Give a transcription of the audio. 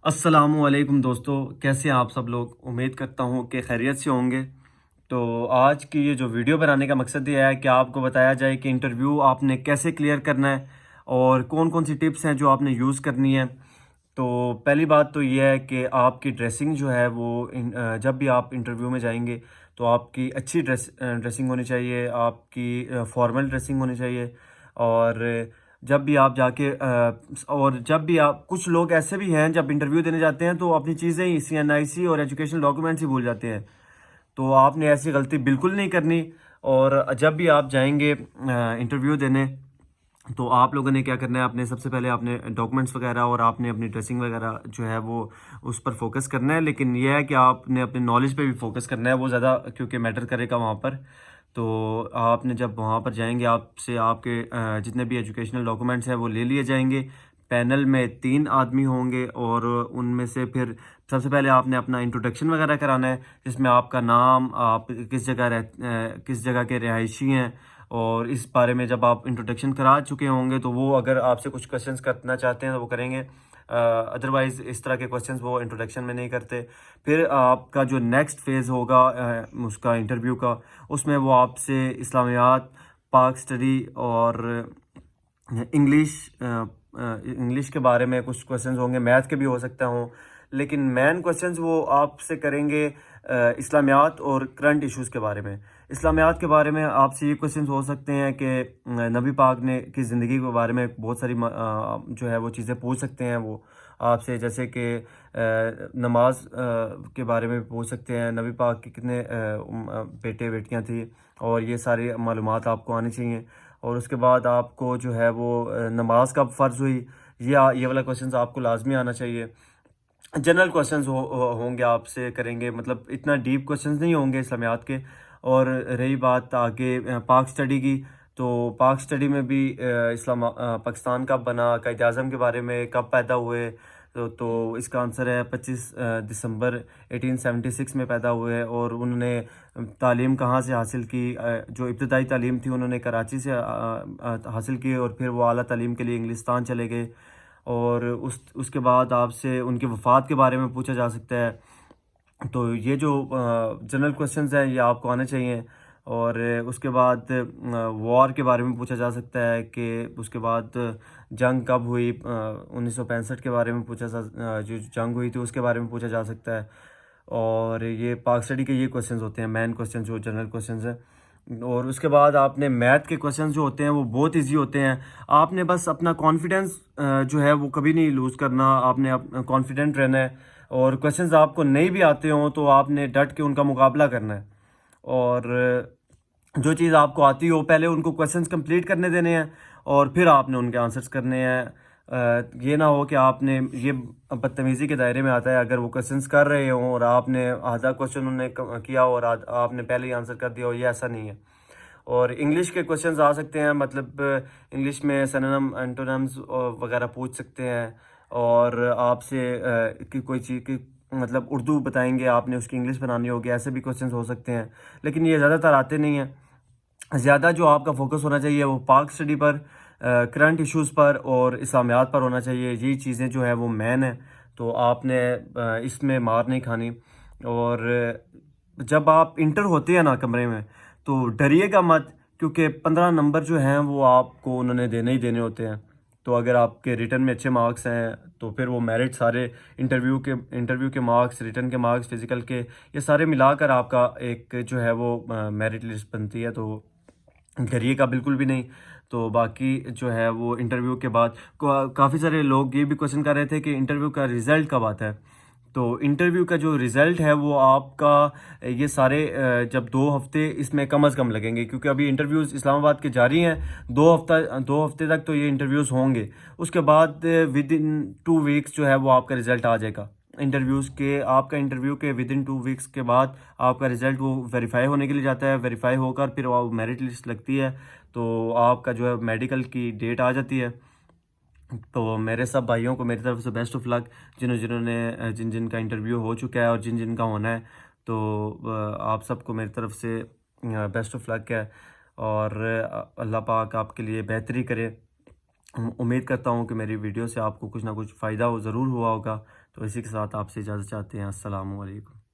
अस्सलामुअलैकुम दोस्तों, कैसे हैं आप सब लोग। उम्मीद करता हूँ कि खैरियत से होंगे। तो आज की ये जो वीडियो बनाने का मकसद ये है कि आपको बताया जाए कि इंटरव्यू आपने कैसे क्लियर करना है और कौन कौन सी टिप्स हैं जो आपने यूज़ करनी है। तो पहली बात तो ये है कि आपकी ड्रेसिंग जो है वो जब भी आप इंटरव्यू में जाएंगे तो आपकी अच्छी ड्रेसिंग होनी चाहिए, आपकी फॉर्मल ड्रेसिंग होनी चाहिए। और जब भी आप जाके और जब भी आप, कुछ लोग ऐसे भी हैं जब इंटरव्यू देने जाते हैं तो अपनी चीज़ें ही CNIC और एजुकेशनल डॉक्यूमेंट्स ही भूल जाते हैं। तो आपने ऐसी गलती बिल्कुल नहीं करनी। और जब भी आप जाएंगे इंटरव्यू देने तो आप लोगों ने क्या करना है, अपने सबसे पहले आपने डॉक्यूमेंट्स वगैरह और आपने अपनी ड्रेसिंग वगैरह जो है वो उस पर फोकस करना है। लेकिन यह है कि आपने अपने नॉलेज पे भी फोकस करना है, वो ज़्यादा क्योंकि मैटर करेगा वहाँ पर। तो आपने जब वहाँ पर जाएंगे आपसे आपके जितने भी एजुकेशनल डॉक्यूमेंट्स हैं वो ले लिए जाएंगे। पैनल में 3 आदमी होंगे और उनमें से फिर सबसे पहले आपने अपना इंट्रोडक्शन वगैरह कराना है, जिसमें आपका नाम, आप किस जगह के रिहायशी हैं, और इस बारे में जब आप इंट्रोडक्शन करा चुके होंगे तो वो अगर आपसे कुछ क्वेश्चंस करना चाहते हैं तो वो करेंगे। अदरवाइज़ इस तरह के क्वेश्चंस वो इंट्रोडक्शन में नहीं करते। फिर आपका जो नेक्स्ट फेज़ होगा उसका इंटरव्यू का, उसमें वो आपसे इस्लामियात, पाक स्टडी और इंग्लिश के बारे में कुछ क्वेश्चंस होंगे, मैथ के भी हो सकता हूँ। लेकिन मेन क्वेश्चंस वो आपसे करेंगे इस्लामियात और करंट इश्यूज़ के बारे में। इस्लामियात के बारे में आपसे ये क्वेश्चंस हो सकते हैं कि नबी पाक ने की ज़िंदगी के बारे में बहुत सारी जो है वो चीज़ें पूछ सकते हैं वो आपसे, जैसे कि नमाज के बारे में पूछ सकते हैं, नबी पाक के कितने बेटे बेटियां थी, और ये सारी मालूमात आपको आनी चाहिए। और उसके बाद आपको जो है वो नमाज कब फ़र्ज़ हुई, ये वाला क्वेश्चन आपको लाजमी आना चाहिए। जनरल क्वेश्चंस होंगे आपसे करेंगे, मतलब इतना डीप क्वेश्चंस नहीं होंगे इस्लामियात के। और रही बात आगे पाक स्टडी की, तो पाक स्टडी में भी पाकिस्तान कब बना, कायद आज़म के बारे में कब पैदा हुए, तो इसका आंसर है 25 दिसंबर 1876 में पैदा हुए। और उन्होंने तालीम कहाँ से हासिल की, जो इब्तदाई तालीम थी उन्होंने कराची से हासिल की, और फिर वो आला तालीम के लिए इंग्लिस्तान चले गए। और उसके बाद आपसे उनकी वफ़ात के बारे में पूछा जा सकता है। तो ये जो जनरल क्वेश्चंस हैं ये आपको आने चाहिए। और उसके बाद वॉर के बारे में पूछा जा सकता है कि उसके बाद जंग कब हुई, 1965 के बारे में जो जंग हुई थी उसके बारे में पूछा जा सकता है। और ये पाक स्टडी के ये क्वेश्चंस होते हैं, मेन क्वेश्चन जो जनरल क्वेश्चंस हैं। और उसके बाद आपने मैथ के क्वेश्चंस जो होते हैं वो बहुत इजी होते हैं। आपने बस अपना कॉन्फिडेंस जो है वो कभी नहीं लूज़ करना, आपने कॉन्फिडेंट रहना है। और क्वेश्चंस आपको नहीं भी आते हों तो आपने डट के उनका मुकाबला करना है। और जो चीज़ आपको आती हो पहले उनको क्वेश्चंस कंप्लीट करने देने हैं और फिर आपने उनके आंसर्स करने हैं। ये ना हो कि आपने ये बदतमीज़ी के दायरे में आता है अगर वो क्वेश्चंस कर रहे हों और आपने आधा क्वेश्चन उन्हें किया और आपने पहले ही आंसर कर दिया हो, ये ऐसा नहीं है। और इंग्लिश के क्वेश्चंस आ सकते हैं, मतलब इंग्लिश में सिनोनिम एंटोनिम्स वगैरह पूछ सकते हैं। और आपसे कि कोई चीज़ की मतलब उर्दू बताएंगे, आपने उसकी इंग्लिश बनानी होगी, ऐसे भी क्वेश्चंस हो सकते हैं। लेकिन ये ज़्यादातर आते नहीं हैं। ज़्यादा जो आपका फोकस होना चाहिए वो पाक स्टडी पर, करंट इश्यूज़ पर और इस्लामियात पर होना चाहिए। ये चीज़ें जो है वो मेन है, तो आपने इसमें मार नहीं खानी। और जब आप इंटर होते हैं ना कमरे में, तो डरिएगा मत, क्योंकि 15 नंबर जो हैं वो आपको उन्होंने देने ही देने होते हैं। तो अगर आपके रिटर्न में अच्छे मार्क्स हैं तो फिर वो मेरिट सारे इंटरव्यू के मार्क्स, रिटर्न के मार्क्स, फिज़िकल के, ये सारे मिलाकर आपका एक जो है वो मेरिट लिस्ट बनती है। तो डरिएगा बिल्कुल भी नहीं। तो बाकी जो है वो इंटरव्यू के बाद काफ़ी सारे लोग ये भी क्वेश्चन कर रहे थे कि इंटरव्यू का रिज़ल्ट कब आता है। तो इंटरव्यू का जो रिज़ल्ट है वो आपका ये सारे जब 2 हफ्ते इसमें कम अज़ कम लगेंगे, क्योंकि अभी इंटरव्यूज़ इस्लामाबाद के जारी हैं। 2 हफ्ते तक तो ये इंटरव्यूज़ होंगे। उसके बाद विद इन 2 वीक्स जो है वो आपका रिज़ल्ट आ जाएगा। आपका इंटरव्यू के विद इन 2 वीक्स के बाद आपका रिज़ल्ट वो वेरीफाई होने के लिए जाता है। वेरीफाई होकर फिर वो मेरिट लिस्ट लगती है, तो आपका जो है मेडिकल की डेट आ जाती है। तो मेरे सब भाइयों को मेरी तरफ से बेस्ट ऑफ लक, जिन्होंने जिन जिन का इंटरव्यू हो चुका है और जिन जिन का होना है। तो आप सबको मेरी तरफ से बेस्ट ऑफ लक है। और अल्लाह पाक आपके लिए बेहतरी करे। उम्मीद करता हूँ कि मेरी वीडियो से आपको कुछ ना कुछ फ़ायदा ज़रूर हुआ होगा। तो इसी के साथ आपसे इजाज़त चाहते हैं। अस्सलामु अलैकुम।